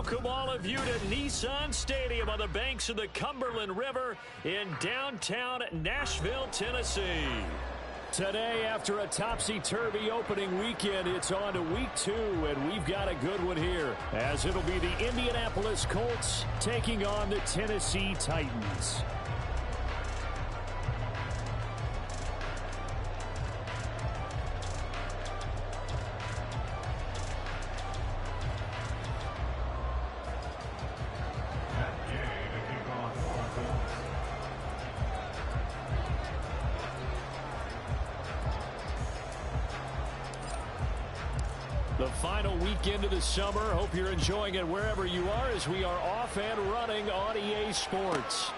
Welcome all of you to Nissan Stadium on the banks of the Cumberland River in downtown Nashville, Tennessee. Today, after a topsy-turvy opening weekend, it's on to week 2, and we've got a good one here, as it'll be the Indianapolis Colts taking on the Tennessee Titans. The final weekend of the summer. Hope you're enjoying it wherever you are as we are off and running on EA Sports.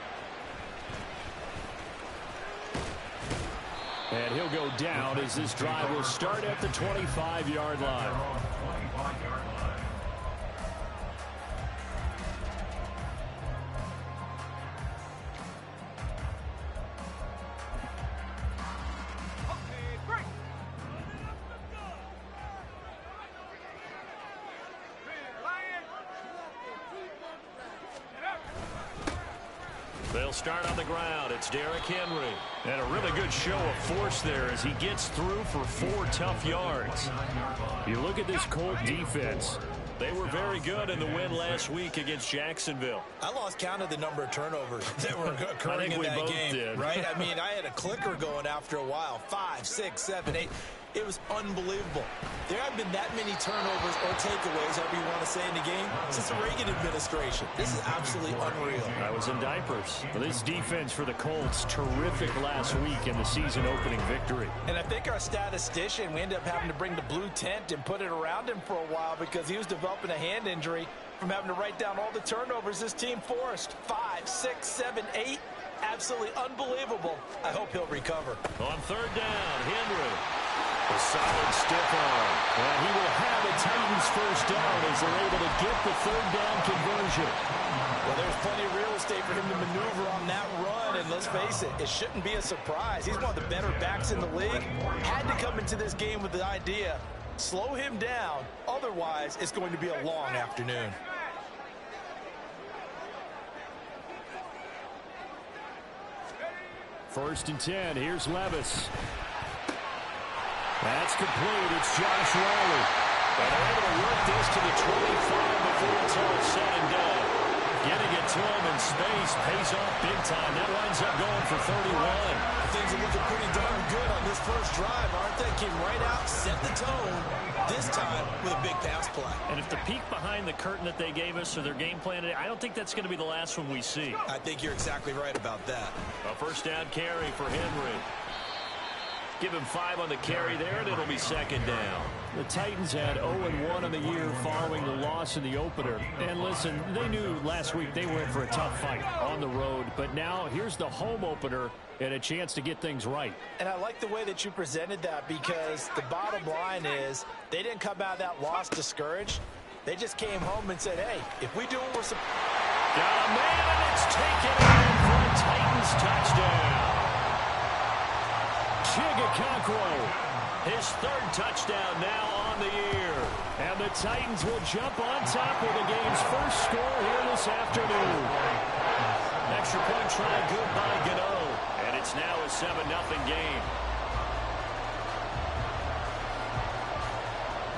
And he'll go down as this drive will start at the 25-yard line. They'll start on the ground. It's Derrick Henry. And a really good show of force there as he gets through for 4 tough yards. You look at this Colt defense. They were very good in the win last week against Jacksonville. I lost count of the number of turnovers that were occurring in that game. Right? I mean, I had a clicker going after a while. 5, 6, 7, 8. It was unbelievable. There haven't been that many turnovers or takeaways, however you want to say, in the game since the Reagan administration. This is absolutely unreal. I was in diapers. This defense for the Colts, terrific last week in the season-opening victory. And I think our statistician, we ended up having to bring the blue tent and put it around him for a while because he was developing a hand injury from having to write down all the turnovers this team forced. 5, 6, 7, 8. Absolutely unbelievable. I hope he'll recover. On third down, Henry. A solid stiff arm. And he will have a Titans first down as they're able to get the third down conversion. Well, there's plenty of real estate for him to maneuver on that run. And let's face it, it shouldn't be a surprise. He's one of the better backs in the league. Had to come into this game with the idea, slow him down. Otherwise, it's going to be a long afternoon. First and 10. Here's Levis. That's complete. It's Josh Riley. And they're able to work this to the 25 before it's all said and done. Getting it to him in space pays off big time. That winds up going for 31. Things are looking pretty darn good on this first drive, aren't they? Came right out, set the tone, this time with a big pass play. And if the peek behind the curtain that they gave us or their game plan, I don't think that's going to be the last one we see. I think you're exactly right about that. A first down carry for Henry. Give him 5 on the carry there, and it'll be second down. The Titans had 0-1 in the year following the loss in the opener. And listen, they knew last week they were in for a tough fight on the road. But now here's the home opener and a chance to get things right. And I like the way that you presented that because the bottom line is they didn't come out of that loss discouraged. They just came home and said, hey, if we do what we're supposed to. Got a man, and it's taken in for a Titans touchdown. His third touchdown now on the year. And the Titans will jump on top with the game's first score here this afternoon. Extra point try good by Gano. And it's now a 7-0 game.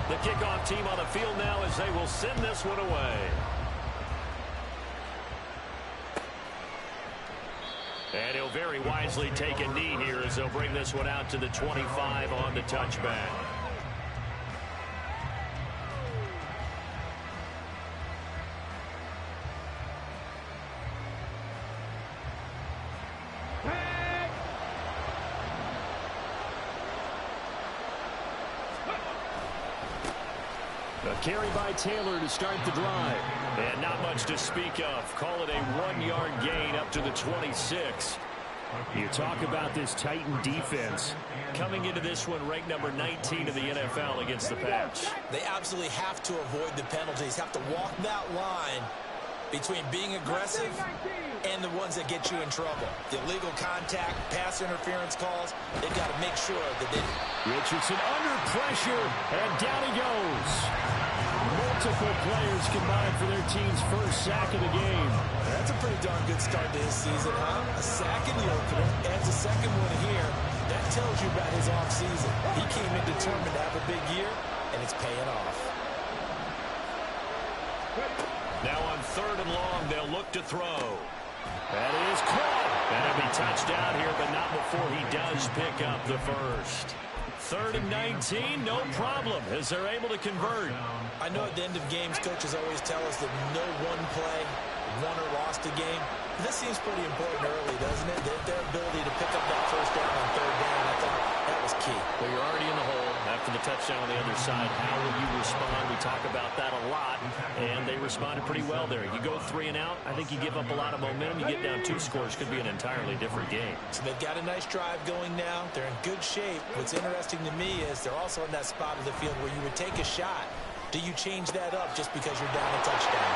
The kickoff team on the field now as they will send this one away. And he'll very wisely take a knee here as they'll bring this one out to the 25 on the touchback. A carry by Taylor to start the drive. And not much to speak of. Call it a 1-yard gain up to the 26. You talk about this Titan defense. Coming into this one ranked number 19 in the NFL against the pass. They absolutely have to avoid the penalties, have to walk that line between being aggressive and the ones that get you in trouble. The illegal contact, pass interference calls, they've got to make sure that they... Richardson under pressure, and down he goes. multiple players combined for their team's first sack of the game. That's a pretty darn good start to his season, huh? A sack in the opener, adds a second one here. That tells you about his offseason. He came in determined to have a big year, and it's paying off. Now on 3rd and long, they'll look to throw. That is caught. And he'll be touched out here, but not before he does pick up the first. 3rd and 19, no problem, as they're able to convert. I know at the end of games, coaches always tell us that no one play won or lost a game. This seems pretty important early, doesn't it? Their ability to pick up that first down on 3rd down, I thought that was key. Well, you're already in the hole after the touchdown on the other side. How will you respond? We talk about that a lot, and they responded pretty well there. You go 3 and out, I think you give up a lot of momentum. You get down 2 scores, could be an entirely different game. So they've got a nice drive going now. They're in good shape. What's interesting to me is they're also in that spot of the field where you would take a shot. Do you change that up just because you're down a touchdown?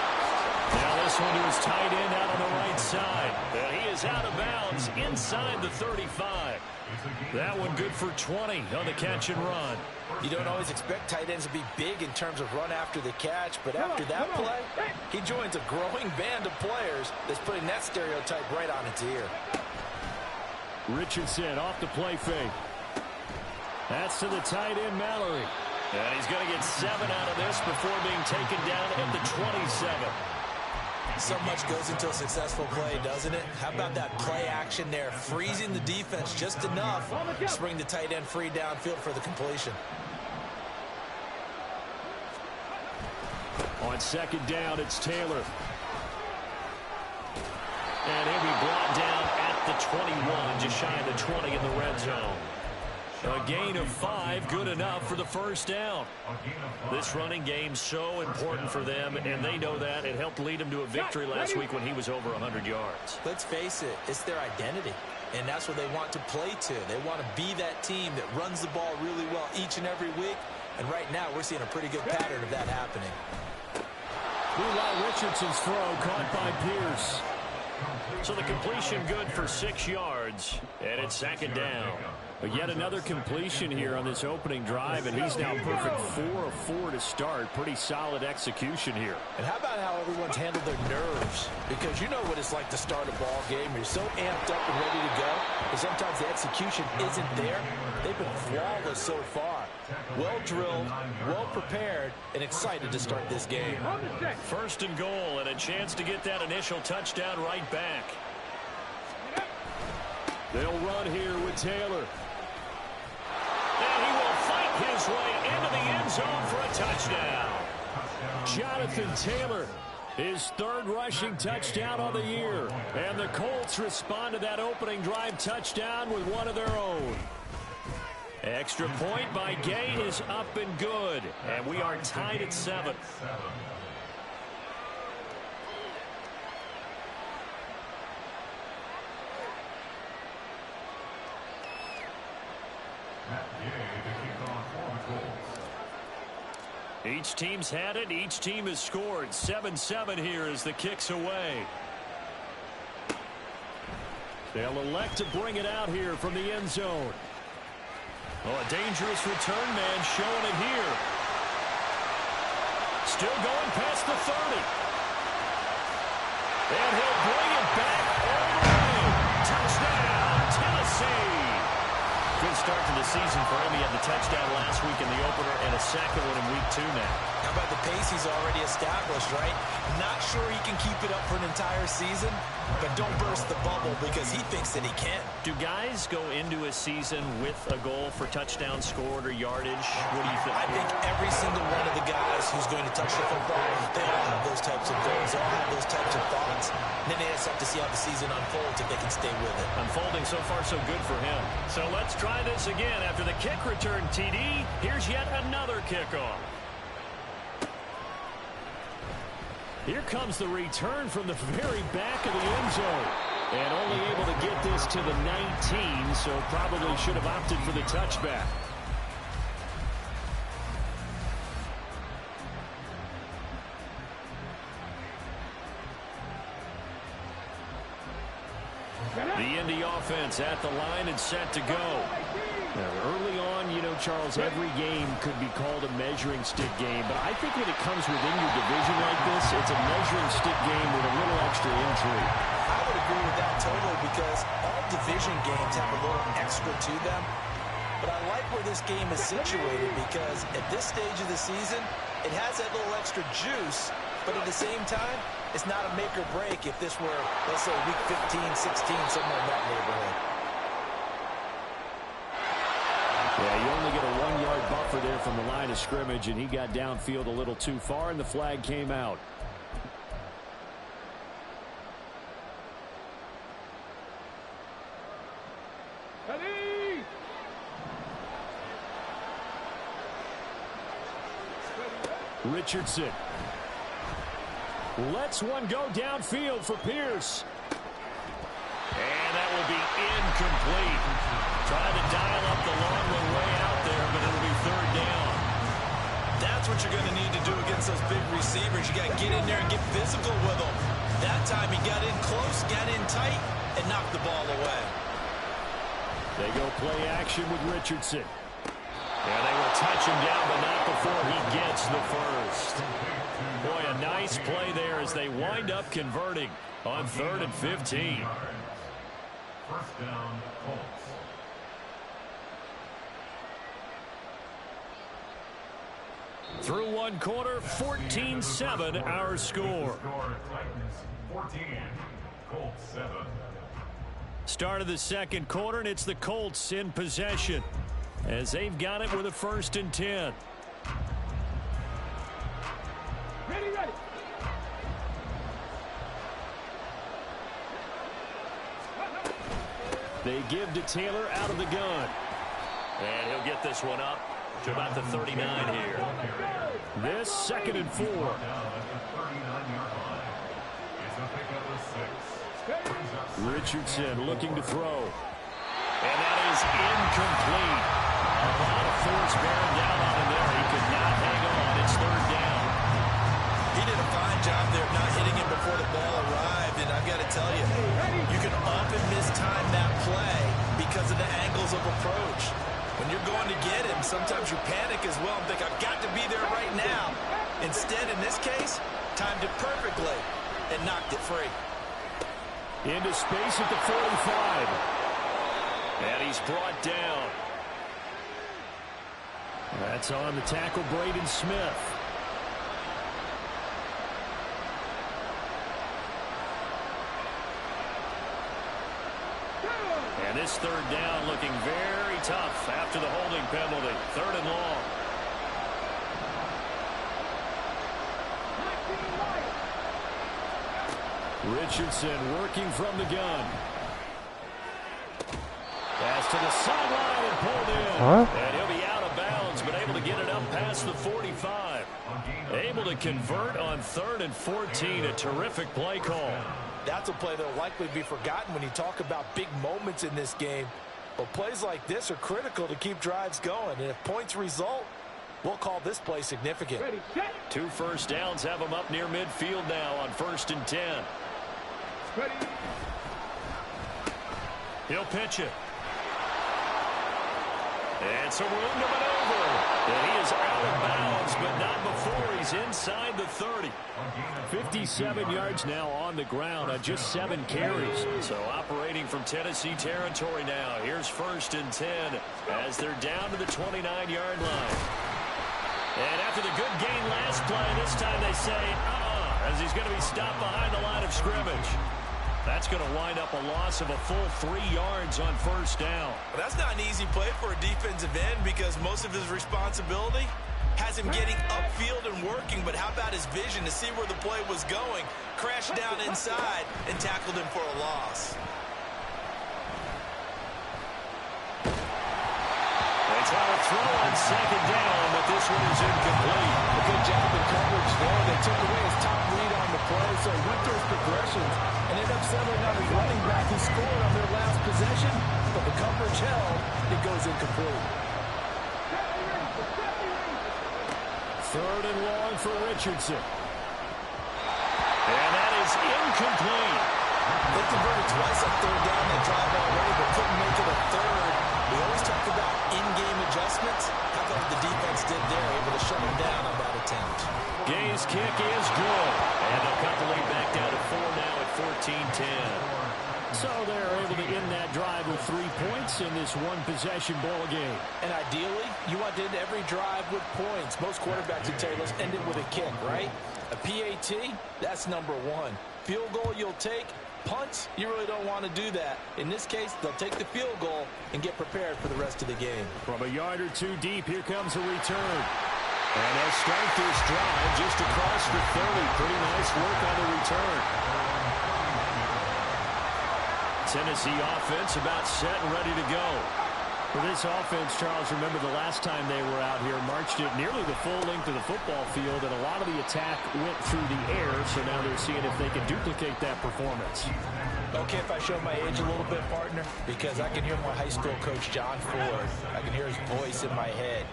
Now this one to his tight end out on the right side. He is out of bounds inside the 35. That one good for 20 on the catch and run. You don't always expect tight ends to be big in terms of run after the catch, but after that play, he joins a growing band of players that's putting that stereotype right on its ear. Richardson off the play fake. That's to the tight end, Mallory. And he's going to get 7 out of this before being taken down at the 27. So much goes into a successful play, doesn't it? How about that play action there? Freezing the defense just enough to bring the tight end free downfield for the completion. On 2nd down, it's Taylor. And he'll be brought down at the 21, just shy of the 20 in the red zone. A gain of 5, good enough for the first down. This running game so important for them, and they know that. It helped lead them to a victory last week when he was over 100 yards. Let's face it, it's their identity, and that's what they want to play to. They want to be that team that runs the ball really well each and every week, and right now we're seeing a pretty good pattern of that happening. Richardson's throw caught by Pierce. So the completion good for 6 yards, and it's 2nd down. But yet another completion here on this opening drive, and he's now perfect 4 of 4 to start. Pretty solid execution here. And how about how everyone's handled their nerves? Because you know what it's like to start a ball game. You're so amped up and ready to go, and sometimes the execution isn't there. They've been flawless so far. Well drilled, well prepared, and excited to start this game. 1st and goal, and a chance to get that initial touchdown right back. They'll run here with Taylor. And he will fight his way into the end zone for a touchdown. Jonathan Taylor, his 3rd rushing touchdown on the year. And the Colts respond to that opening drive touchdown with one of their own. Extra point by Gay is up and good. And we are tied at 7. Each team's had it. Each team has scored. 7-7 here as the kick's away. They'll elect to bring it out here from the end zone. Oh, a dangerous return man showing it here. Still going past the 30. And he'll bring it back all the way. Touchdown, Tennessee. Good start to the season for him. He had the touchdown last week in the opener and a second one in week 2 now. How about the pace he's already established, right? Not sure he can keep it up for an entire season, but don't burst the bubble because he thinks that he can. Do guys go into a season with a goal for touchdown scored or yardage? What do you think? I think every single one of the guys who's going to touch the football, they all have those types of goals. They all have those types of thoughts. And then they just have to see how the season unfolds if they can stay with it. Unfolding so far so good for him. So let's try this again. After the kick return TD, here's yet another kickoff. Here comes the return from the very back of the end zone. And only able to get this to the 19, so probably should have opted for the touchback. The Indy offense at the line and set to go. Now, early on, you know, Charles, every game could be called a measuring stick game, but I think when it comes within your division like this, it's a measuring stick game with a little extra intrigue. I would agree with that totally because all division games have a little extra to them. But I like where this game is situated because at this stage of the season, it has that little extra juice, but at the same time, it's not a make or break if this were, let's say, week 15, 16, somewhere in that neighborhood. Yeah, you only get a 1-yard buffer there from the line of scrimmage, and he got downfield a little too far, and the flag came out. Richardson lets one go downfield for Pierce. And that will be incomplete. Trying to dial up the long way out there, but it'll be third down. That's what you're going to need to do against those big receivers. You got to get in there and get physical with them. That time he got in close, got in tight, and knocked the ball away. They go play action with Richardson. And they will touch him down, but not before he gets the first. Boy, a nice play there as they wind up converting on 3rd and 15. First down, Colts. Through one quarter, 14-7 our score. Titans 14, Colts 7. Start of the second quarter, and it's the Colts in possession as they've got it with a 1st and 10. Ready. They give to Taylor out of the gun. And he'll get this one up to about the 39 here. This 2nd and 4. Richardson looking to throw. And that is incomplete. A lot of force bearing down on him there. He could not hang on. It's 3rd down. He did a fine job there of not hitting him before the ball arrived. And I've got to tell you, you can often mistime that play because of the angles of approach. When you're going to get him, sometimes you panic as well and think, I've got to be there right now. Instead, in this case, timed it perfectly and knocked it free. Into space at the 45. And he's brought down. That's on the tackle, Braden Smith. And this 3rd down looking very tough after the holding penalty. 3rd and long. Richardson working from the gun. Pass to the sideline and pulled in. And he'll be out of bounds, but able to get it up past the 45. Able to convert on 3rd and 14. A terrific play call. That's a play that will likely be forgotten when you talk about big moments in this game. But plays like this are critical to keep drives going. And if points result, we'll call this play significant. 2 first downs have him up near midfield now on 1st and 10. He'll pitch it. And some room to maneuver. And he is out of bounds, but not before he's inside the 30. 57 yards now on the ground on just 7 carries. So operating from Tennessee territory now. Here's 1st and 10 as they're down to the 29-yard line. And after the good gain last play, this time they say, as he's going to be stopped behind the line of scrimmage. That's going to wind up a loss of a full 3 yards on 1st down. Well, that's not an easy play for a defensive end because most of his responsibility has him getting upfield and working, but how about his vision to see where the play was going, crashed down inside, and tackled him for a loss. They try to throw on 2nd down, but this one is incomplete. A good job in coverage there. They took away his top read on the play, so he went through his progressions and ended up settling on his running back who scored on their last possession, but the coverage held. It goes incomplete. 3rd and long for Richardson. And that is incomplete. They converted twice on 3rd down that drive already, but couldn't make it a 3rd. We always talk about in-game adjustments. How about what the defense did there, able to shut them down on that attempt. Gay's kick is good. And they'll cut the lead back down to 4 now at 14-10. So they're able to end that drive with 3 points in this one-possession ball game. And ideally, you want to end every drive with points. Most quarterbacks would tell you, let's end it with a kick, right? A PAT, that's number 1. Field goal you'll take. Punts, you really don't want to do that. In this case, they'll take the field goal and get prepared for the rest of the game. From a yard or 2 deep, here comes a return. And they'll start this drive just across the 30. Pretty nice work on the return. Tennessee offense about set and ready to go. For this offense, Charles, remember the last time they were out here, marched it nearly the full length of the football field, and a lot of the attack went through the air, so now they're seeing if they can duplicate that performance. Okay, if I show my age a little bit, partner, because I can hear my high school coach, John Ford. I can hear his voice in my head.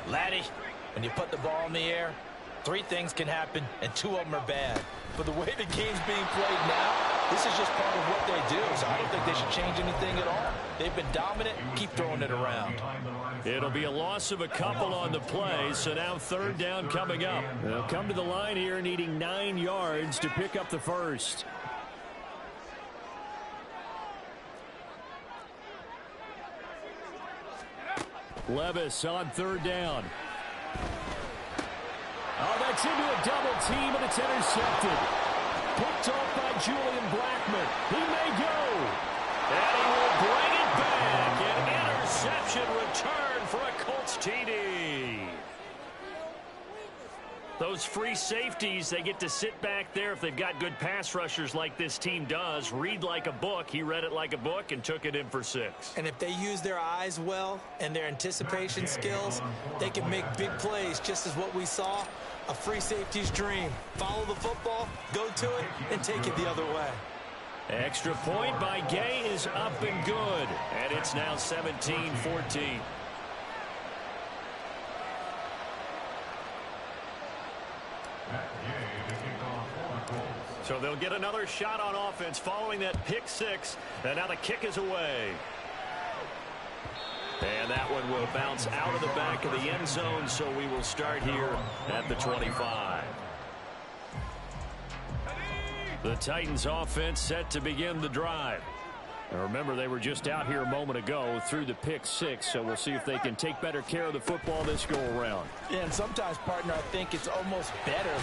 Laddie, when you put the ball in the air, 3 things can happen, and 2 of them are bad. But the way the game's being played now, this is just part of what they do, so I don't think they should change anything at all. They've been dominant. Keep throwing it around. It'll be a loss of a couple on the play, so now 3rd down coming up. They'll come to the line here needing 9 yards to pick up the first. Levis on 3rd down. Oh, that's into a double team, and it's intercepted. Picked off by Julian Blackmon. He may go. And he will bring it back. An interception return for a Colts TD. Those free safeties, they get to sit back there if they've got good pass rushers like this team does. Read like a book. He read it like a book and took it in for 6. And if they use their eyes well and their anticipation skills, they can make big plays, just as what we saw. A free safety's dream. Follow the football, go to it, and take it the other way. Extra point by Gay is up and good. And it's now 17-14. So they'll get another shot on offense following that pick 6. And now the kick is away. And that one will bounce out of the back of the end zone, so we will start here at the 25. The Titans offense set to begin the drive. And remember, they were just out here a moment ago through the pick 6, so we'll see if they can take better care of the football this go-around. Yeah, and sometimes, partner, I think it's almost better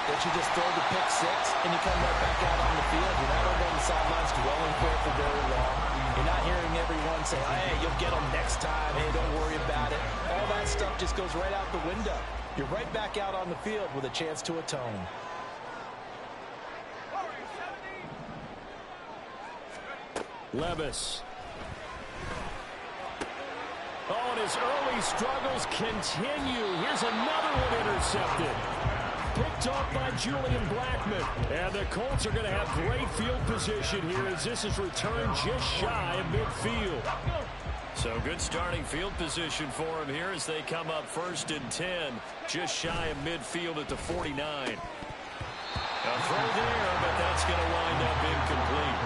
that you just throw the pick 6 and you come right back out on the field. You're not over on the sidelines dwelling for very long. You're not hearing everyone say, hey, you'll get them next time. Hey, don't worry about it. All that stuff just goes right out the window. You're right back out on the field with a chance to atone. Levis. Oh, and his early struggles continue. Here's another one intercepted. Picked off by Julian Blackmon. And the Colts are going to have great field position here as this is returned just shy of midfield. So good starting field position for him here as they come up 1st and 10. Just shy of midfield at the 49. A throw there, but that's going to wind up incomplete.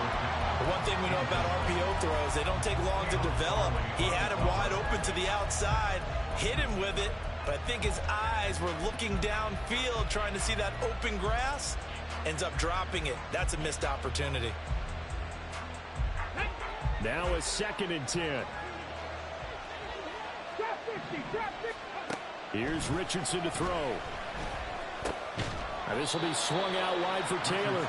The one thing we know about RPO throws, they don't take long to develop. He had him wide open to the outside, hit him with it, but I think his eyes were looking downfield trying to see that open grass. Ends up dropping it. That's a missed opportunity. Now a 2nd and 10. Here's Richardson to throw. Now this will be swung out wide for Taylor.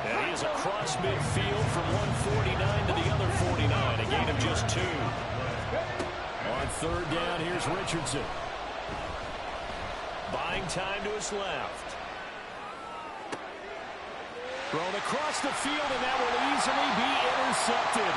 And he is across midfield from 149 to the other 49. A gain of just 2. On 3rd down, here's Richardson. Buying time to his left. Thrown across the field, and that will easily be intercepted.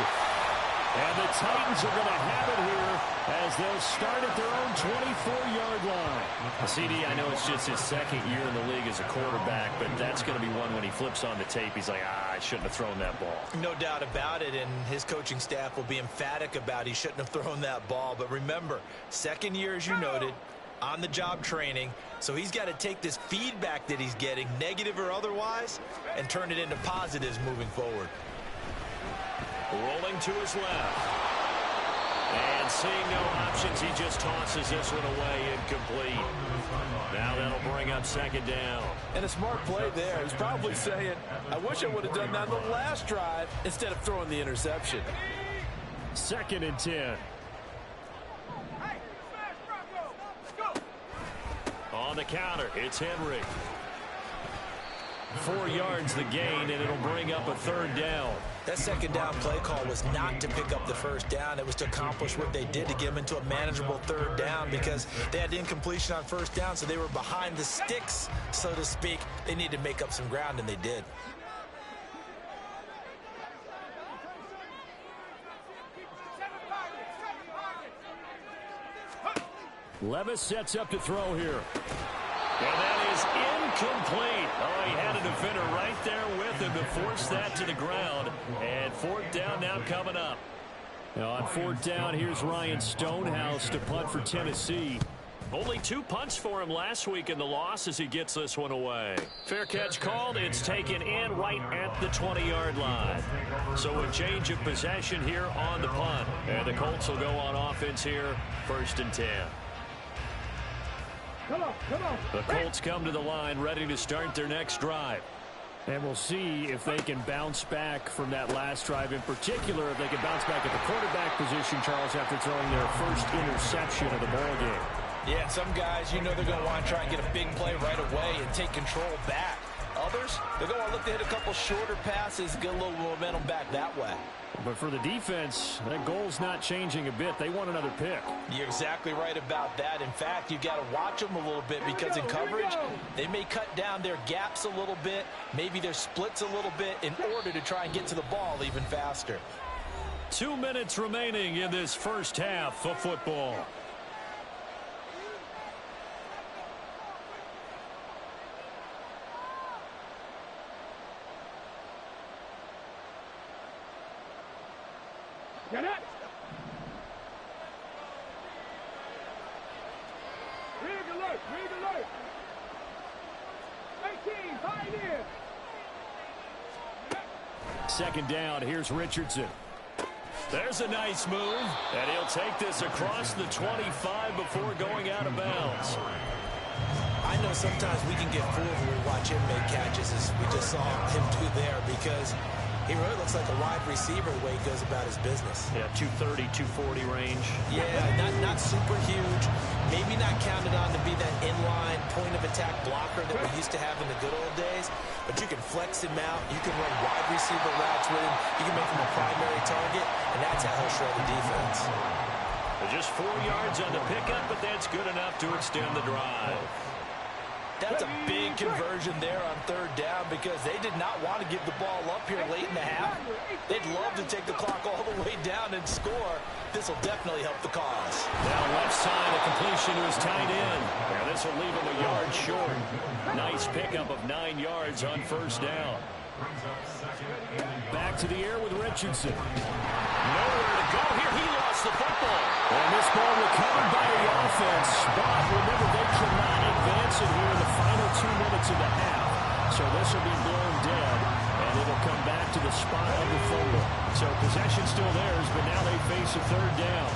And the Titans are going to have it here as they'll start at their own 24-yard line. CD, I know it's just his 2nd year in the league as a quarterback, but that's going to be one when he flips on the tape. He's like, I shouldn't have thrown that ball. No doubt about it, and his coaching staff will be emphatic about he shouldn't have thrown that ball. But remember, 2nd year, as you noted, on-the-job training, so he's got to take this feedback that he's getting, negative or otherwise, and turn it into positives moving forward. Rolling to his left. And seeing no options, he just tosses this one away incomplete. Now that'll bring up second down. And a smart play there. He's probably saying, I wish I would have done that on the last drive instead of throwing the interception. 2nd and 10. On the counter, it's Henry. 4 yards the gain, and it'll bring up a 3rd down. That second down play call was not to pick up the first down. It was to accomplish what they did, to get them into a manageable 3rd down, because they had incompletion on first down, so they were behind the sticks, so to speak. They needed to make up some ground, and they did. Levis sets up to throw here. And that is incomplete. Oh, he had a defender right there with him to force that to the ground. And 4th down now coming up. Now on 4th down, here's Ryan Stonehouse to punt for Tennessee. Only 2 punts for him last week in the loss as he gets this one away. Fair catch called. It's taken in right at the 20-yard line. So a change of possession here on the punt. And the Colts will go on offense here, 1st and 10. The Colts come to the line ready to start their next drive. And we'll see if they can bounce back from that last drive, in particular if they can bounce back at the quarterback position, Charles, after throwing their first interception of the ball game. Yeah, some guys, you know, they're going to want to try and get a big play right away and take control back. Others, they're going to want to look to hit a couple shorter passes, get a little momentum back that way. But for the defense, that goal's not changing a bit. They want another pick. You're exactly right about that. In fact, you've got to watch them a little bit, because in coverage, they may cut down their gaps a little bit, maybe their splits a little bit, in order to try and get to the ball even faster. 2 minutes remaining in this first half of football. Get it! Rig alert! Rig alert! 18, pioneer! 2nd down, here's Richardson. There's a nice move, and he'll take this across the 25 before going out of bounds. I know sometimes we can get fooled when we watch him make catches, as we just saw him do there, because he really looks like a wide receiver the way he goes about his business. Yeah, 230, 240 range. Yeah, not super huge. Maybe not counted on to be that inline point-of-attack blocker that we used to have in the good old days. But you can flex him out. You can run wide receiver routes with him. You can make him a primary target, and that's how he'll shred the defense. Just 4 yards on the pickup, but that's good enough to extend the drive. That's a big conversion there on 3rd down, because they did not want to give the ball up here late in the half. They'd love to take the clock all the way down and score. This will definitely help the cause. Now left side, a completion to his tight end. Now this will leave him a yard short. Nice pickup of 9 yards on 1st down. Back to the air with Richardson. Nowhere to go here. He lost the football. And this ball recovered by the offense. But remember, they cannot advance it here in the final 2 minutes of the half. So this will be blown dead, and it'll come back to the spot of the fumble. So possession still theirs, but now they face a 3rd down.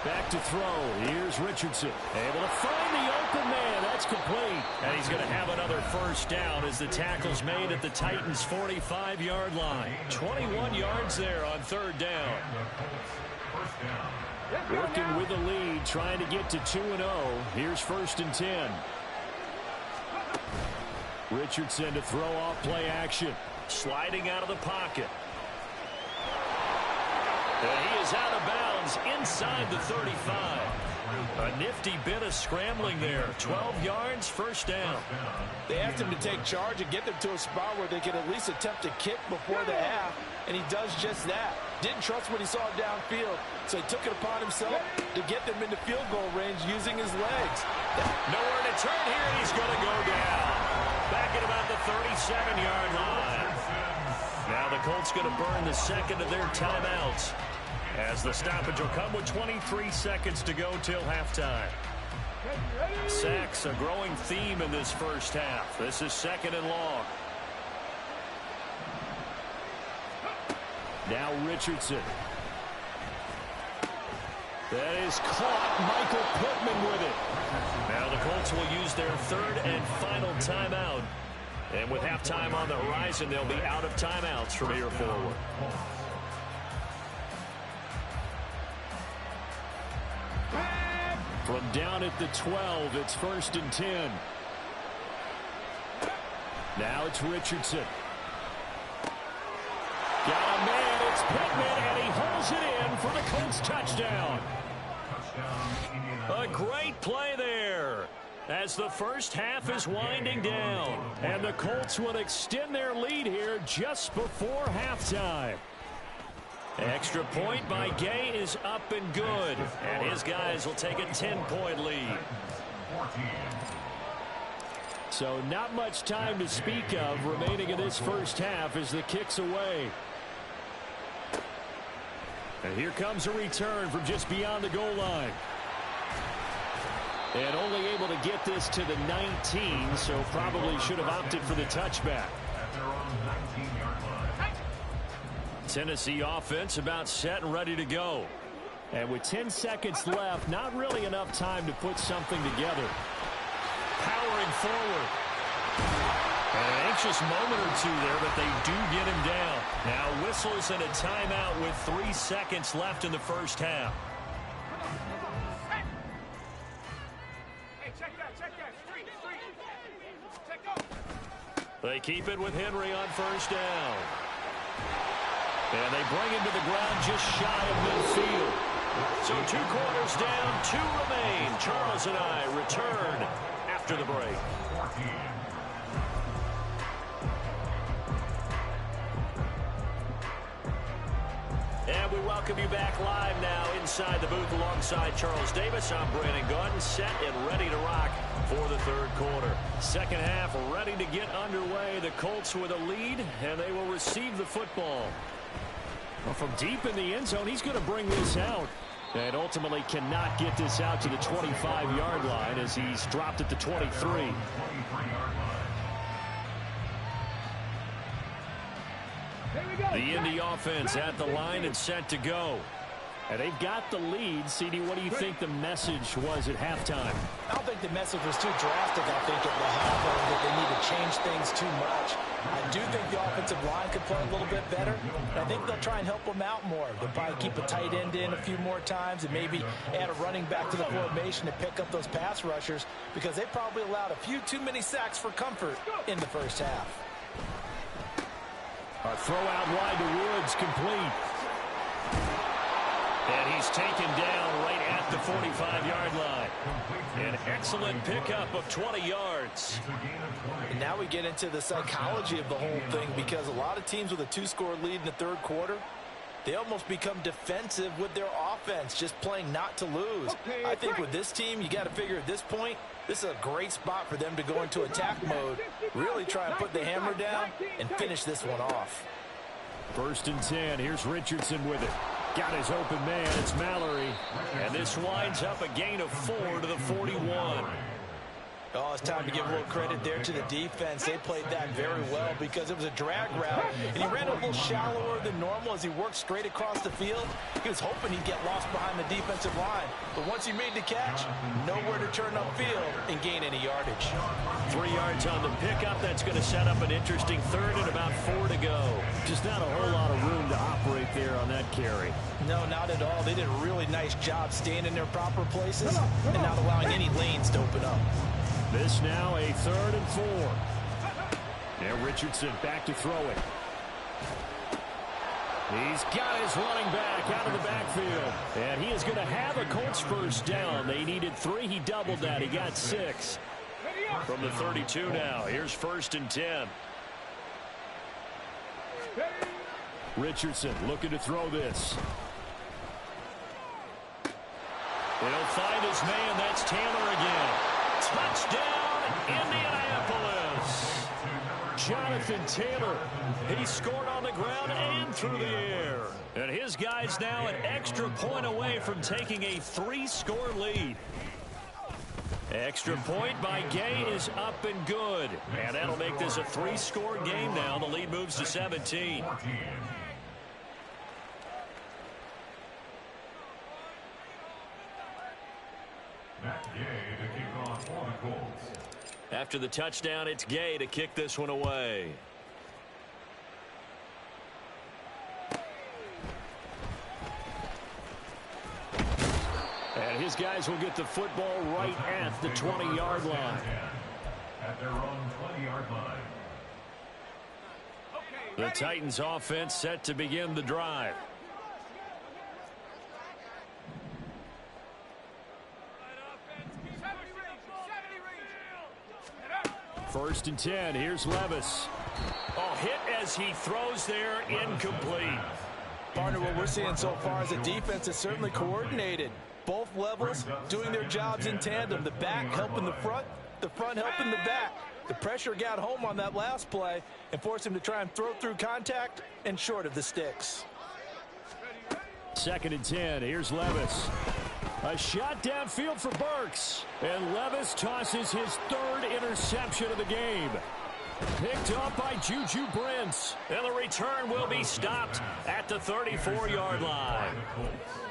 Back to throw. Here's Richardson. Able to find the open man. That's complete. And he's going to have another 1st down as the tackle's made at the Titans' 45-yard line. 21 yards there on 3rd down. Working with the lead, trying to get to 2-0. Here's 1st and 10. Richardson to throw off play action. Sliding out of the pocket. And he is out of bounds inside the 35. A nifty bit of scrambling there. 12 yards, 1st down. They asked him to take charge and get them to a spot where they could at least attempt to kick before the half, and he does just that. Didn't trust what he saw downfield, so he took it upon himself to get them into field goal range using his legs. Nowhere to turn here, and he's going to go down. Back at about the 37-yard line. Now the Colts going to burn the 2nd of their timeouts, as the stoppage will come with 23 seconds to go till halftime. Sacks, a growing theme in this first half. This is 2nd and long. Now Richardson. That is caught. Michael Pittman with it. Now the Colts will use their third and final timeout. And with halftime on the horizon, they'll be out of timeouts from here forward. From down at the 12, it's 1st and 10. Now it's Richardson. Got a man, it's Pittman, and he holds it in for the Colts touchdown. A great play there as the first half is winding down. And the Colts will extend their lead here just before halftime. Extra point by Gay is up and good. And his guys will take a 10-point lead. So not much time to speak of remaining in this first half as the kick's away. And here comes a return from just beyond the goal line. And only able to get this to the 19, so probably should have opted for the touchback. Tennessee offense about set and ready to go. And with 10 seconds left, not really enough time to put something together. Powering forward. An anxious moment or two there, but they do get him down. Now whistles and a timeout with 3 seconds left in the first half. They keep it with Henry on first down. And they bring him to the ground just shy of midfield. So 2 quarters down, 2 remain. Charles and I return after the break. And we welcome you back live now inside the booth alongside Charles Davis. I'm Brandon Gaudin, set and ready to rock for the third quarter. Second half ready to get underway. The Colts with a lead, and they will receive the football. Well, from deep in the end zone, he's going to bring this out. And ultimately cannot get this out to the 25-yard line as he's dropped at the 23. The Indy offense at the line and set to go. And they've got the lead. CD, what do you think the message was at halftime? I don't think the message was too drastic. I think at the half that they need to change things too much. I do think the offensive line could play a little bit better. And I think they'll try and help them out more. They'll probably keep a tight end in a few more times and maybe add a running back to the formation to pick up those pass rushers because they probably allowed a few too many sacks for comfort in the first half. A throw out wide to Woods, complete. And he's taken down right at the 45-yard line. An excellent pickup of 20 yards. And now we get into the psychology of the whole thing because a lot of teams with a 2-score lead in the third quarter, they almost become defensive with their offense, just playing not to lose. I think with this team, you got to figure at this point, this is a great spot for them to go into attack mode, really try and put the hammer down and finish this one off. 1st and 10. Here's Richardson with it. Got his open man. It's Mallory. And this winds up a gain of 4 to the 41. Oh, it's time to give a little credit there to the defense. They played that very well because it was a drag route, and he ran a little shallower than normal as he worked straight across the field. He was hoping he'd get lost behind the defensive line, but once he made the catch, nowhere to turn upfield and gain any yardage. 3 yards on the pickup. That's going to set up an interesting third and about 4 to go. Just not a whole lot of room to operate there on that carry. No, not at all. They did a really nice job staying in their proper places and not allowing any lanes to open up. This now a 3rd and 4. Now Richardson back to throw it. He's got his running back out of the backfield. And he is going to have a Colts first down. They needed 3. He doubled that. He got 6. From the 32 now. Here's 1st and 10. Richardson looking to throw this. He'll find his man. That's Taylor again. Touchdown, Indianapolis. Jonathan Taylor, he scored on the ground and through the air. And his guys now an extra point away from taking a 3-score lead. Extra point by Gay is up and good. And that'll make this a 3-score game now. The lead moves to 17. After the touchdown, it's Gay to kick this one away. And his guys will get the football right at the 20-yard line. At their own 20-yard line. The Titans offense set to begin the drive. First and 10. Here's Levis. Oh, hit as he throws there, incomplete. Partner, what we're seeing so far is a defense that's certainly coordinated. Both levels doing their jobs in tandem. The back helping the front helping the back. The pressure got home on that last play and forced him to try and throw through contact and short of the sticks. Second and 10. Here's Levis. A shot downfield for Burks. And Levis tosses his third interception of the game. Picked up by Juju Brents. And the return will be stopped at the 34-yard line.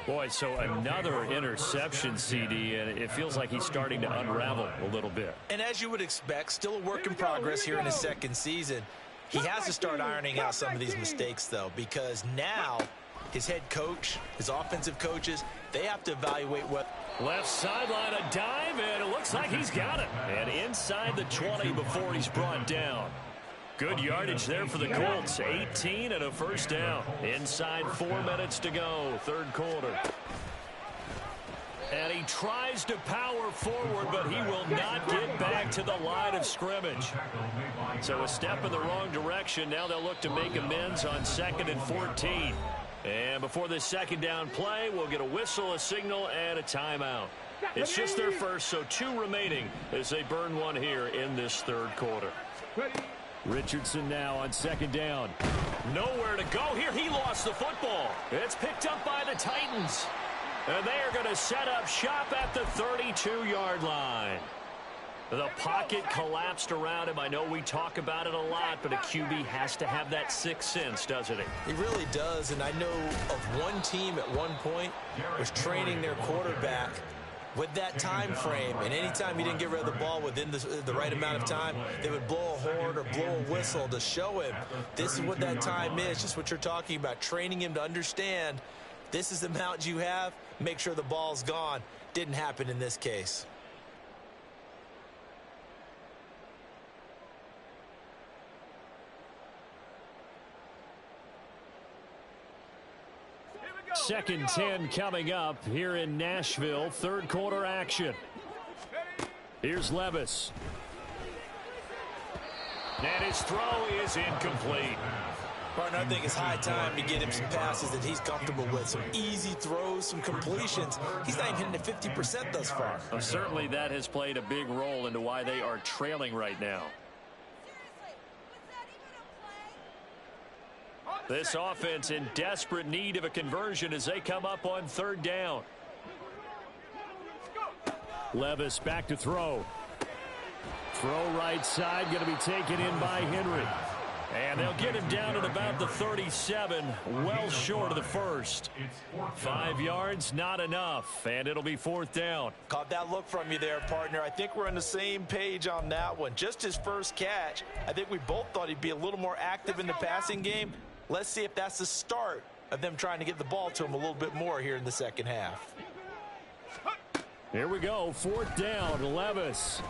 Boy, so another interception, CD, and it feels like he's starting to unravel a little bit. And as you would expect, still a work in progress here in his second season. He has to start ironing out some of these mistakes, though, because now his head coach, his offensive coaches, they have to evaluate what. Left sideline, a dive, and it looks like he's got it. And inside the 20 before he's brought down. Good yardage there for the Colts. 18 and a first down. Inside 4 minutes to go, third quarter. And he tries to power forward, but he will not get back to the line of scrimmage. So a step in the wrong direction. Now they'll look to make amends on 2nd and 14. And before this second down play, we'll get a whistle, a signal, and a timeout. It's just their first, so 2 remaining as they burn one here in this third quarter. Richardson now on second down. Nowhere to go here. He lost the football. It's picked up by the Titans. And they are going to set up shop at the 32-yard line. The pocket collapsed around him. I know we talk about it a lot, but a QB has to have that sixth sense, doesn't he? He really does, and I know of one team at one point was training their quarterback with that time frame, and anytime he didn't get rid of the ball within the right amount of time, they would blow a horn or blow a whistle to show him this is what that time is, just what you're talking about, training him to understand this is the amount you have, make sure the ball's gone. Didn't happen in this case. Second 10 coming up here in Nashville. Third quarter action. Here's Levis. And his throw is incomplete. Partner, I think it's high time to get him some passes that he's comfortable with. Some easy throws, some completions. He's not even hitting at 50% thus far. Well, certainly that has played a big role into why they are trailing right now. This offense in desperate need of a conversion as they come up on third down. Levis back to throw. Throw right side, going to be taken in by Henry. And they'll get him down at about the 37, well short of the first. 5 yards, not enough, and it'll be fourth down. Caught that look from you there, partner. I think we're on the same page on that one. Just his first catch, I think we both thought he'd be a little more active in the passing game. Let's see if that's the start of them trying to get the ball to him a little bit more here in the second half. Here we go, fourth down, Levis.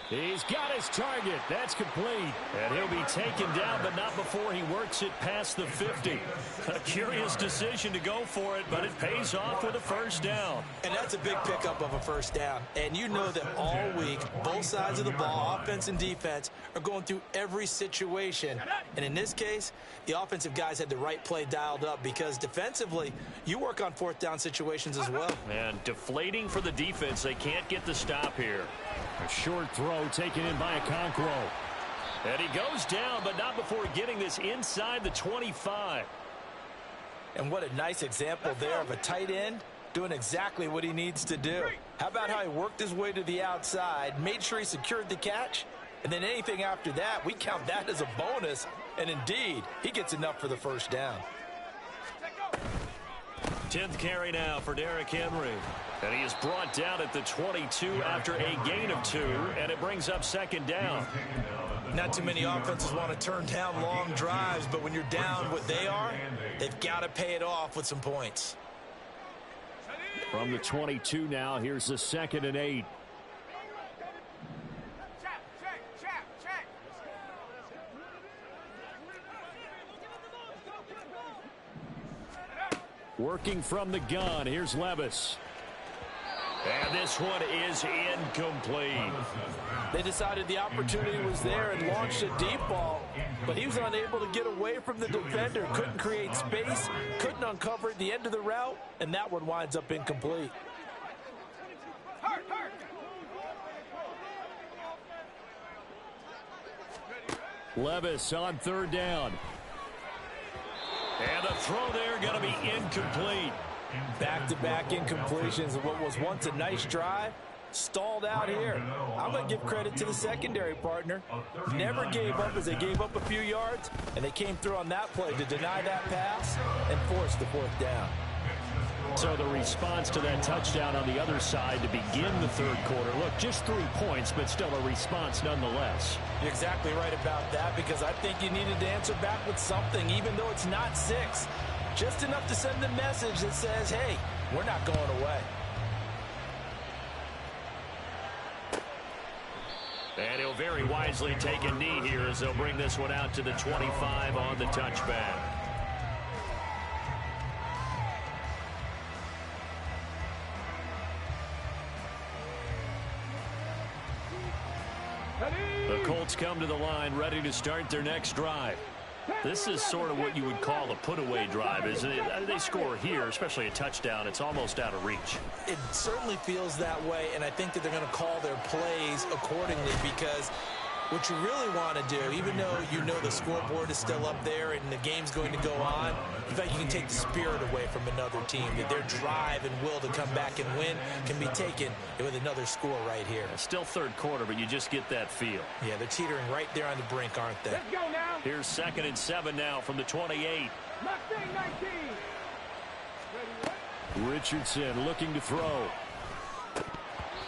He's got his target. That's complete. And he'll be taken down, but not before he works it past the 50. A curious decision to go for it, but it pays off with a first down. And that's a big pickup of a first down. And you know that all week, both sides of the ball, offense and defense, are going through every situation. And in this case, the offensive guys had the right play dialed up because defensively, you work on fourth down situations as well. And deflating for the defense. They can't get the stop here. A short throw taken in by Okonkwo. And he goes down, but not before getting this inside the 25. And what a nice example there of a tight end doing exactly what he needs to do. How about how he worked his way to the outside, made sure he secured the catch, and then anything after that, we count that as a bonus. And indeed, he gets enough for the first down. 10th carry now for Derrick Henry. And he is brought down at the 22 after a gain of 2, and it brings up second down. Not too many offenses want to turn down long drives, but when you're down what they are, they've got to pay it off with some points. From the 22 now, here's the 2nd and 8. Working from the gun, here's Levis. And this one is incomplete. They decided the opportunity was there and launched a deep ball, but he was unable to get away from the defender, couldn't create space, couldn't uncover at the end of the route, and that one winds up incomplete. Levis on 3rd down. And the throw there going to be incomplete. Back-to-back incompletions of what was once a nice drive, stalled out here. I'm going to give credit to the secondary partner. Never gave up as they gave up a few yards, and they came through on that play to deny that pass and force the 4th down. So the response to that touchdown on the other side to begin the 3rd quarter. Look, just 3 points, but still a response nonetheless. You're exactly right about that, because I think you needed to answer back with something, even though it's not 6. Just enough to send the message that says, hey, we're not going away. And he'll very wisely take a knee here as they'll bring this one out to the 25 on the touchback. The Colts come to the line ready to start their next drive. This is sort of what you would call a put-away drive, isn't it? They score here, especially a touchdown. It's almost out of reach. It certainly feels that way, and I think that they're going to call their plays accordingly, because what you really want to do, even though you know the scoreboard is still up there and the game's going to go on, in fact, you can take the spirit away from another team, that their drive and will to come back and win can be taken with another score right here. It's still 3rd quarter, but you just get that feel. Yeah, they're teetering right there on the brink, aren't they? Let's go now. Here's 2nd and 7 now from the 28. Mustang 19. Richardson looking to throw.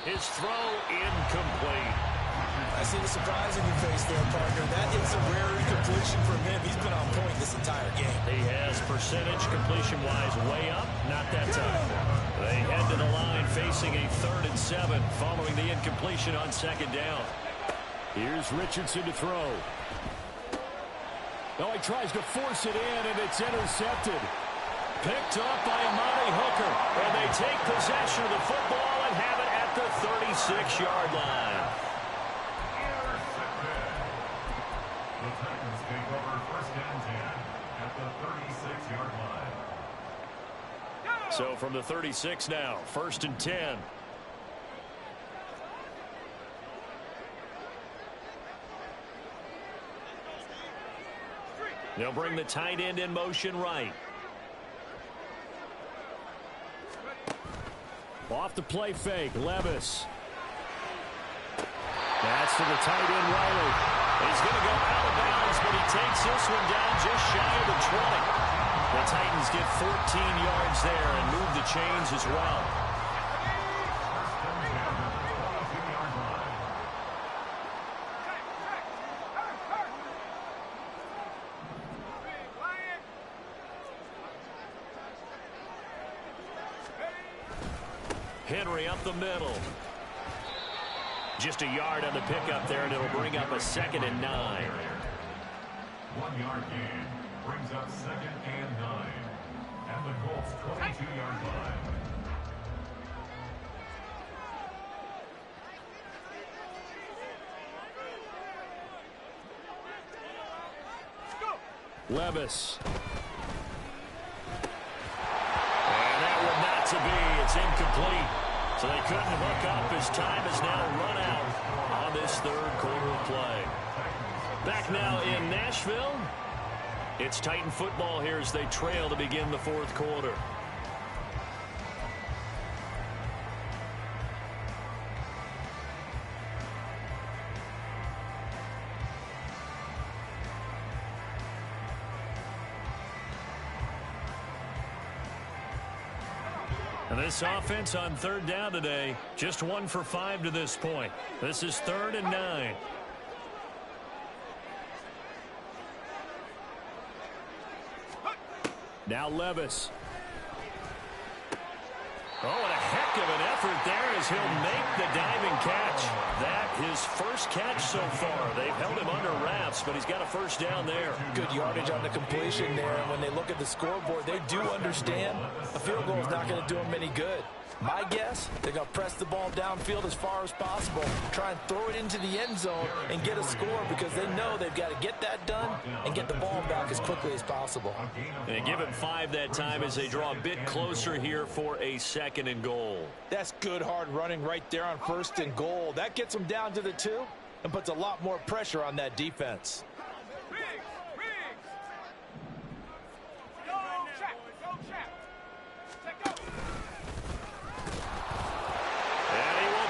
His throw incomplete. I see the surprise in your face there, partner. That is a rare incompletion from him. He's been on point this entire game. He has percentage completion-wise way up, not that time. They head to the line facing a 3rd and 7 following the incompletion on 2nd down. Here's Richardson to throw. Oh, he tries to force it in, and it's intercepted. Picked up by Amani Hooker, and they take possession of the football and have it at the 36-yard line. The Titans take over 1st and 10 at the 36-yard line. So from the 36 now, 1st and 10. They'll bring the tight end in motion right. Off the play fake, Levis. That's to the tight end, Riley. He's going to go out of bounds, but he takes this one down just shy of the 20. The Titans get 14 yards there and move the chains as well. Henry up the middle. Just a yard on the pickup there, and it'll bring up a 2nd and 9. 1-yard gain brings up 2nd and 9 at the Colts 22-yard line. Levis. And that one not to be. It's incomplete. So they couldn't hook up as time is now run out on this 3rd quarter of play. Back now in Nashville. It's Titan football here as they trail to begin the 4th quarter. This offense on third down today, just 1 for 5 to this point. This is 3rd and 9. Now Levis. Oh, and a heck of an effort there as he'll make the diving catch. That his first catch so far. They've held him under wraps, but he's got a first down there. Good yardage on the completion there. And when they look at the scoreboard, they do understand a field goal is not going to do them any good. My guess, they're going to press the ball downfield as far as possible, try and throw it into the end zone and get a score because they know they've got to get that done and get the ball back as quickly as possible. And give him 5 that time as they draw a bit closer here for a 2nd and goal. That's good hard running right there on 1st and goal. That gets them down to the 2 and puts a lot more pressure on that defense.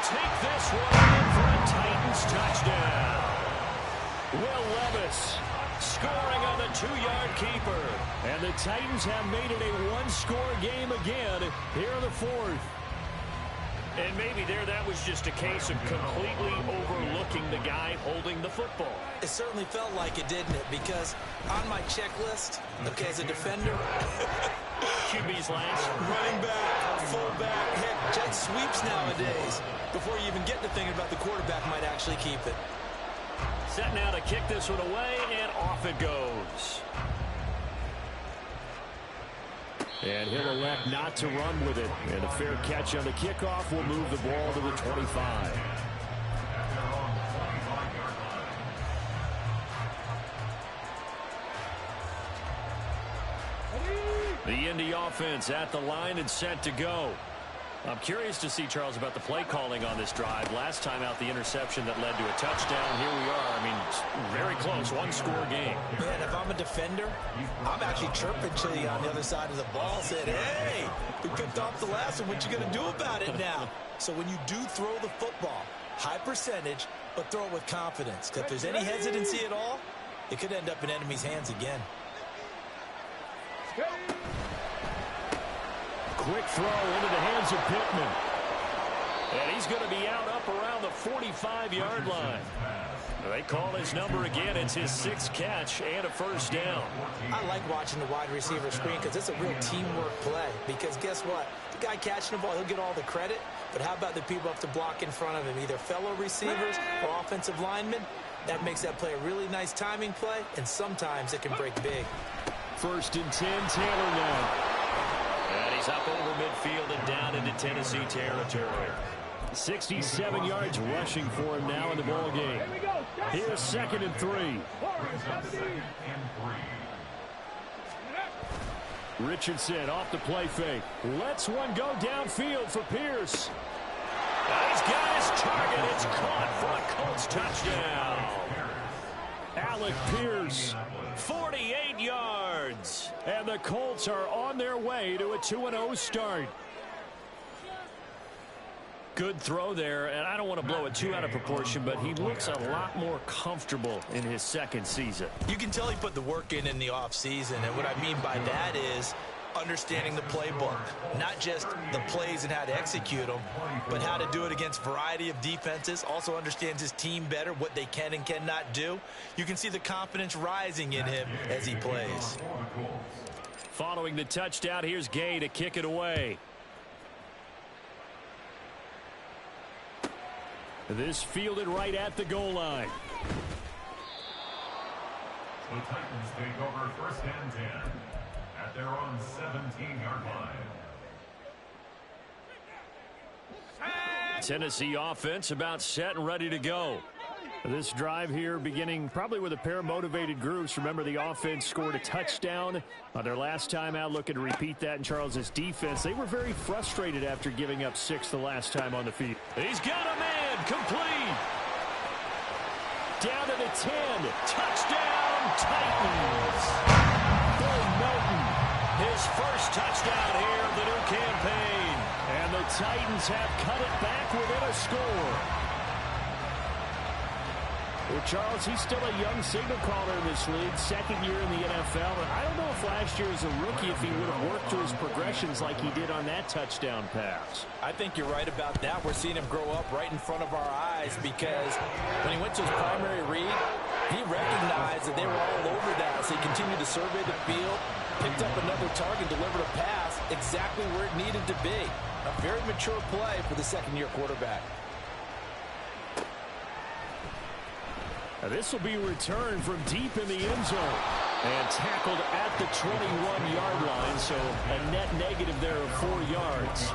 Take this one in for a Titans touchdown. Will Levis scoring on the 2-yard keeper. And the Titans have made it a 1-score game again here in the 4th. And maybe that was just a case of completely overlooking the guy holding the football. It certainly felt like it, didn't it? Because on my checklist, okay, as a defender, QB's last. running back, fullback, heck, jet sweeps nowadays. Before you even get to thinking about the quarterback might actually keep it. Set now to kick this one away, and off it goes. And he'll elect not to run with it. And a fair catch on the kickoff will move the ball to the 25. The Indy offense at the line and set to go. I'm curious to see, Charles, about the play calling on this drive. Last time out, the interception that led to a touchdown. Here we are. I mean, very close, 1-score game. Man, if I'm a defender, I'm actually chirping to you on the other side of the ball, saying, hey, we picked off the last one. What you going to do about it now? So when you do throw the football, high percentage, but throw it with confidence. Because if there's any hesitancy at all, it could end up in enemy's hands again. Quick throw into the hands of Pittman. And he's going to be out up around the 45-yard line. They call his number again. It's his 6th catch and a first down. I like watching the wide receiver screen because it's a real teamwork play. Because guess what? The guy catching the ball, he'll get all the credit. But how about the people have to block in front of him, either fellow receivers or offensive linemen? That makes that play a really nice timing play, and sometimes it can break big. 1st and 10, Taylor now. And he's up over midfield and down into Tennessee territory. 67 yards rushing for him now in the ball game. Here's 2nd and 3. Richardson off the play fake. Lets one go downfield for Pierce. He's got his target. It's caught for a Colts touchdown. Alec Pierce, 48 yards. And the Colts are on their way to a 2-0 start. Good throw there, and I don't want to blow it too out of proportion, but he looks a lot more comfortable in his 2nd season. You can tell he put the work in the offseason, and what I mean by that is understanding the playbook. Not just the plays and how to execute them, but how to do it against a variety of defenses. Also understands his team better, what they can and cannot do. You can see the confidence rising in him as he plays. Following the touchdown, here's Gay to kick it away. This fielded right at the goal line. The Titans take over 1st and 10 at their own 17-yard line. Tennessee offense about set and ready to go. This drive here beginning probably with a pair of motivated groups. Remember, the offense scored a touchdown on their last time out. Looking to repeat that in Charles's defense. They were very frustrated after giving up 6 the last time on the field. He's got a man. Complete. Down to the 10. Touchdown, Titans. Bill Melton, his first touchdown here of the new campaign. And the Titans have cut it back within a score. Well, Charles, he's still a young signal caller in this league, second year in the NFL. And I don't know if last year as a rookie if he would have worked through his progressions like he did on that touchdown pass. I think you're right about that. We're seeing him grow up right in front of our eyes because when he went to his primary read, he recognized that they were all over that. So he continued to survey the field, picked up another target, delivered a pass exactly where it needed to be. A very mature play for the second-year quarterback. Now this will be returned from deep in the end zone and tackled at the 21-yard line, so a net negative there of 4 yards.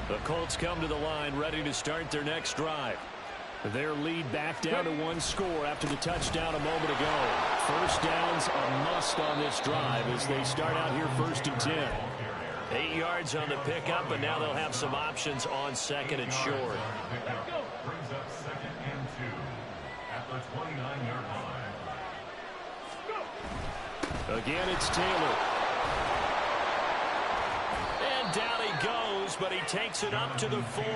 The Colts come to the line ready to start their next drive. Their lead back down to 1 score after the touchdown a moment ago. First down's a must on this drive as they start out here 1st and 10. 8 yards on the pickup, and now they'll have some options on 2nd and short. Brings up 2nd and 2 at the 29-yard line. Again, it's Taylor. And down he goes, but he takes it up to the 40.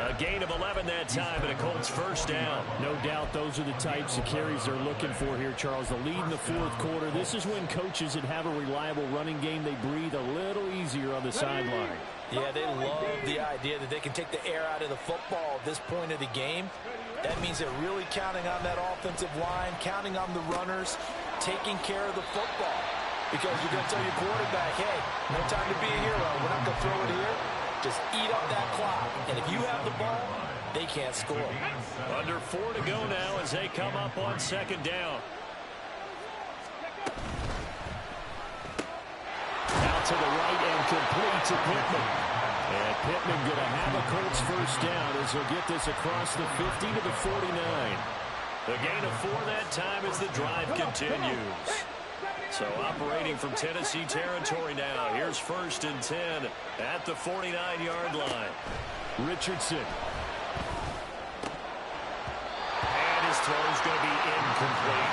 A gain of 11 that time, and a Colts first down. No doubt those are the types of carries they're looking for here, Charles. The lead in the 4th quarter. This is when coaches that have a reliable running game, they breathe a little easier on the sideline. Yeah, they love the idea that they can take the air out of the football at this point of the game. That means they're really counting on that offensive line, counting on the runners, taking care of the football. Because you're going to tell your quarterback, hey, no time to be a hero. We're not going to throw it here. Just eat up that clock. And if you have the ball, they can't score. Under 4 to go now as they come up on 2nd down. Out to the right and complete to Pittman. And Pittman going to have a Colts first down as he'll get this across the 50 to the 49. The gain of 4 that time as the drive continues. So operating from Tennessee territory now. Here's 1st and 10 at the 49-yard line. Richardson. And his throw is going to be incomplete.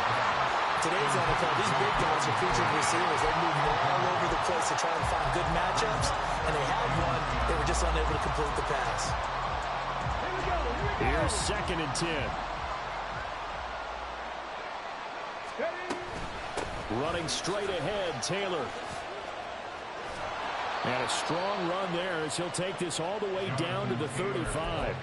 Today's NFL, these big guys are featured receivers. They're moving all over the place to try and find good matchups, and they had one. They were just unable to complete the pass. Here's 2nd and 10. Running straight ahead, Taylor. And a strong run there as he'll take this all the way down to the 35.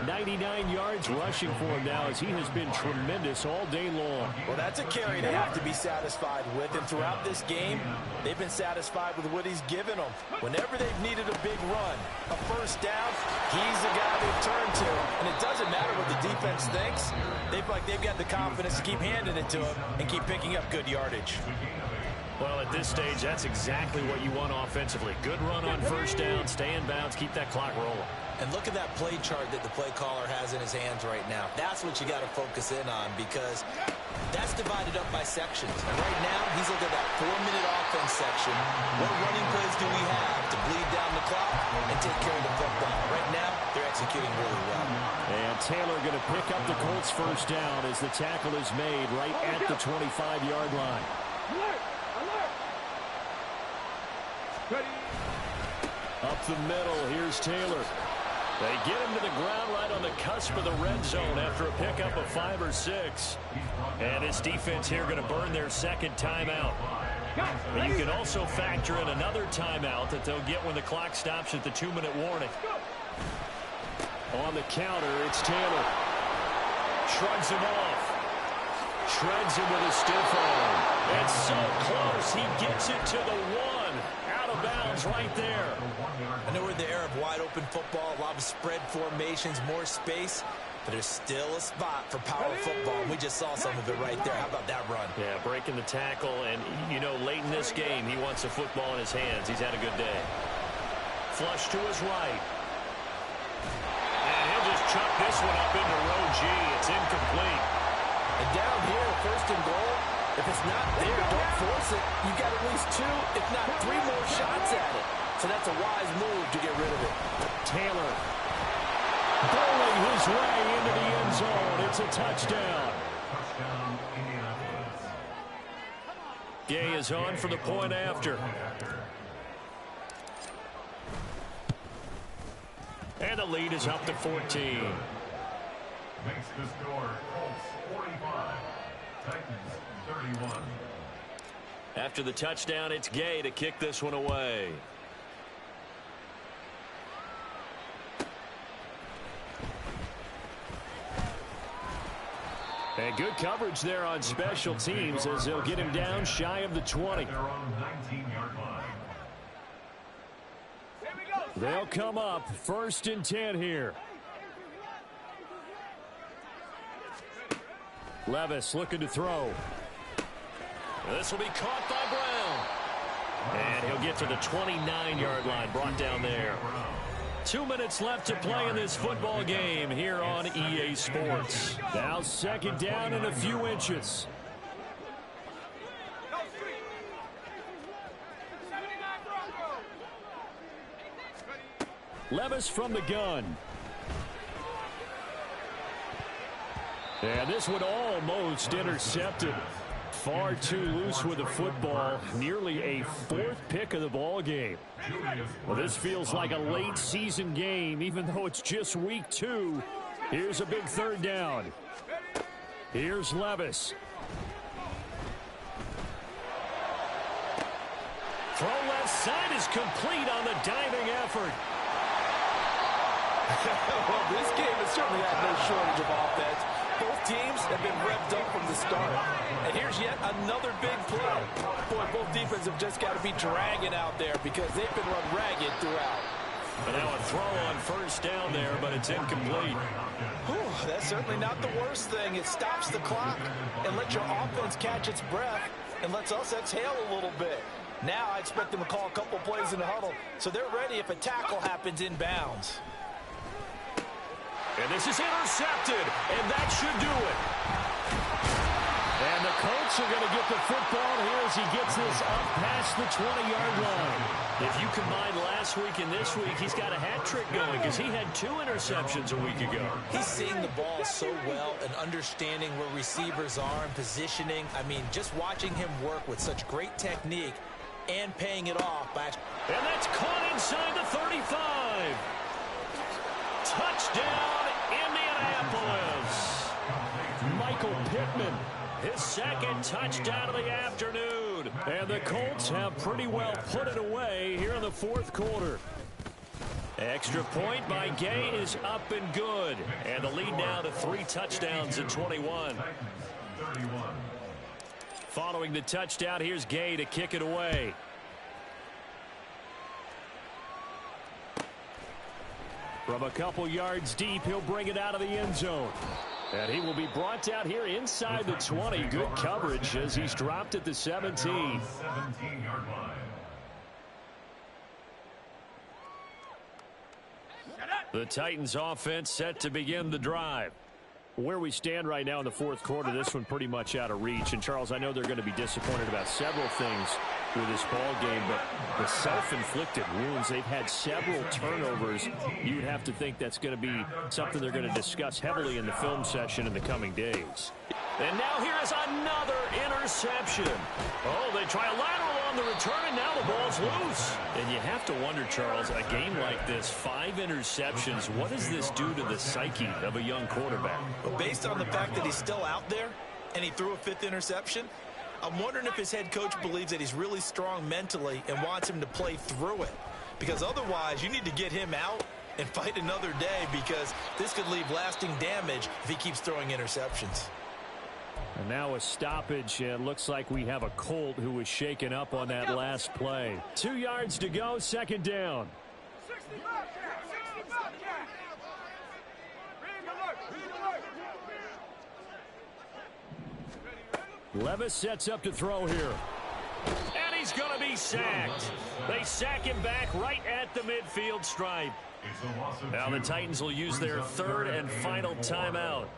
99 yards rushing for him now as he has been tremendous all day long. Well, that's a carry they have to be satisfied with. And throughout this game, they've been satisfied with what he's given them. Whenever they've needed a big run, a first down, he's the guy they've turned to. And it doesn't matter what the defense thinks. They've got the confidence to keep handing it to him and keep picking up good yardage. Well, at this stage, that's exactly what you want offensively. Good run on first down, stay in bounds, keep that clock rolling. And look at that play chart that the play caller has in his hands right now. That's what you got to focus in on because that's divided up by sections. And right now, he's looking at that 4-minute offense section. What running plays do we have to bleed down the clock and take care of the football? Right now, they're executing really well. And Taylor going to pick up the Colts first down as the tackle is made right at the 25-yard line. Up the middle, here's Taylor. They get him to the ground right on the cusp of the red zone after a pickup of 5 or 6. And his defense here going to burn their 2nd timeout. But you can also factor in another timeout that they'll get when the clock stops at the 2-minute warning. On the counter, it's Taylor. Shrugs him off. Shreds him with a stiff arm. It's so close, he gets it to the 1. Out of bounds right there. I know we're in the era of wide-open football, a lot of spread formations, more space, but there's still a spot for power football. We just saw some of it right there. How about that run? Yeah, breaking the tackle, and, you know, late in this game, he wants the football in his hands. He's had a good day. Flush to his right. And he'll just chuck this one up into row G. It's incomplete. And down here, 1st and goal, if it's not there, don't force it. You've got at least 2, if not 3 more shots at it. So that's a wise move to get rid of it. Taylor bowling his way into the end zone. It's a touchdown. Touchdown, Indianapolis. Gay is on for the point after. And the lead is up to 14. Makes the score Colts 45, Titans 31. After the touchdown, it's Gay to kick this one away. And good coverage there on special teams as they'll get him down shy of the 20. Their own 19-yard line. They'll come up 1st and 10 here. Levis looking to throw. This will be caught by Brown. And he'll get to the 29-yard line, brought down there. 2 minutes left to play in this football game here on EA Sports. Now 2nd down and a few inches. Levis from the gun. And this one almost intercepted. Far too loose with the football. Nearly a 4th pick of the ball game. Well, this feels like a late season game, even though it's just week 2. Here's a big 3rd down. Here's Levis. Throw left side is complete on the diving effort. Well, this game has certainly had no shortage of offense. Both teams have been revved up from the start. And here's yet another big play. Boy, both defenses have just got to be dragging out there because they've been run ragged throughout. But now a throw on 1st down there, but it's incomplete. Whew, that's certainly not the worst thing. It stops the clock and lets your offense catch its breath and lets us exhale a little bit. Now I expect them to call a couple plays in the huddle so they're ready if a tackle happens inbounds. And this is intercepted, and that should do it. And the Colts are going to get the football here as he gets this up past the 20-yard line. If you combine last week and this week, he's got a hat trick going because he had 2 interceptions a week ago. He's seeing the ball so well and understanding where receivers are and positioning. I mean, just watching him work with such great technique and paying it off. And that's caught inside the 35. Touchdown, Indianapolis. Michael Pittman, his 2nd touchdown of the afternoon. And the Colts have pretty well put it away here in the 4th quarter. Extra point by Gay is up and good. And the lead now to 3 touchdowns at 21. Following the touchdown, here's Gay to kick it away. From a couple yards deep, he'll bring it out of the end zone. And he will be brought down here inside the 20. Good coverage as he's dropped at the 17. 17-yard line. The Titans offense set to begin the drive. Where we stand right now in the 4th quarter, this one pretty much out of reach. And, Charles, I know they're going to be disappointed about several things with this ball game, but the self-inflicted wounds, they've had several turnovers. You'd have to think that's going to be something they're going to discuss heavily in the film session in the coming days. And now here is another interception. Oh, they try a lateral on the return, and now the ball's loose. And you have to wonder, Charles, a game like this, 5 interceptions, what does this do to the psyche of a young quarterback? But based on the fact that he's still out there and he threw a 5th interception, I'm wondering if his head coach believes that he's really strong mentally and wants him to play through it. Because otherwise, you need to get him out and fight another day because this could leave lasting damage if he keeps throwing interceptions. And now a stoppage. It looks like we have a Colt who was shaken up on that last play. 2 yards to go, 2nd down. 65 count. Levis sets up to throw here. And he's going to be sacked. They sack him back right at the midfield stripe. Now the Titans will use their 3rd and final timeout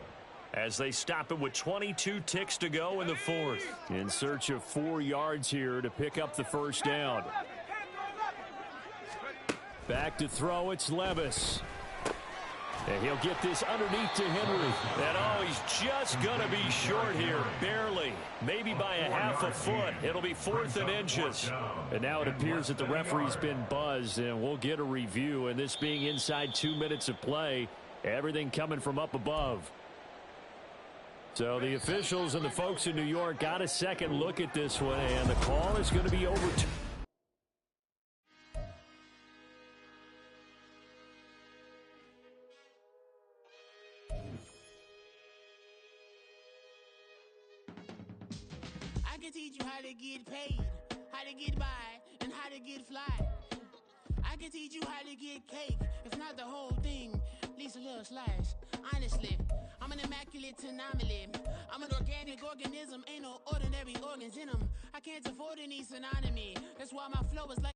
as they stop it with 22 ticks to go in the 4th. In search of 4 yards here to pick up the 1st down. Back to throw, it's Levis. And he'll get this underneath to Henry. And oh, he's just going to be short here. Barely. Maybe by a half a foot. It'll be 4th and inches. And now it appears that the referee's been buzzed, and we'll get a review. And this being inside 2 minutes of play, everything coming from up above. So the officials and the folks in New York got a second look at this one, and the call is going to be overturned. I can teach you how to get paid, how to get by, and how to get fly. I can teach you how to get cake, if not the whole thing, at least a little slice. Honestly, I'm an immaculate anomaly. I'm an organic organism, ain't no ordinary organs in them. I can't afford any synonymy. That's why my flow is like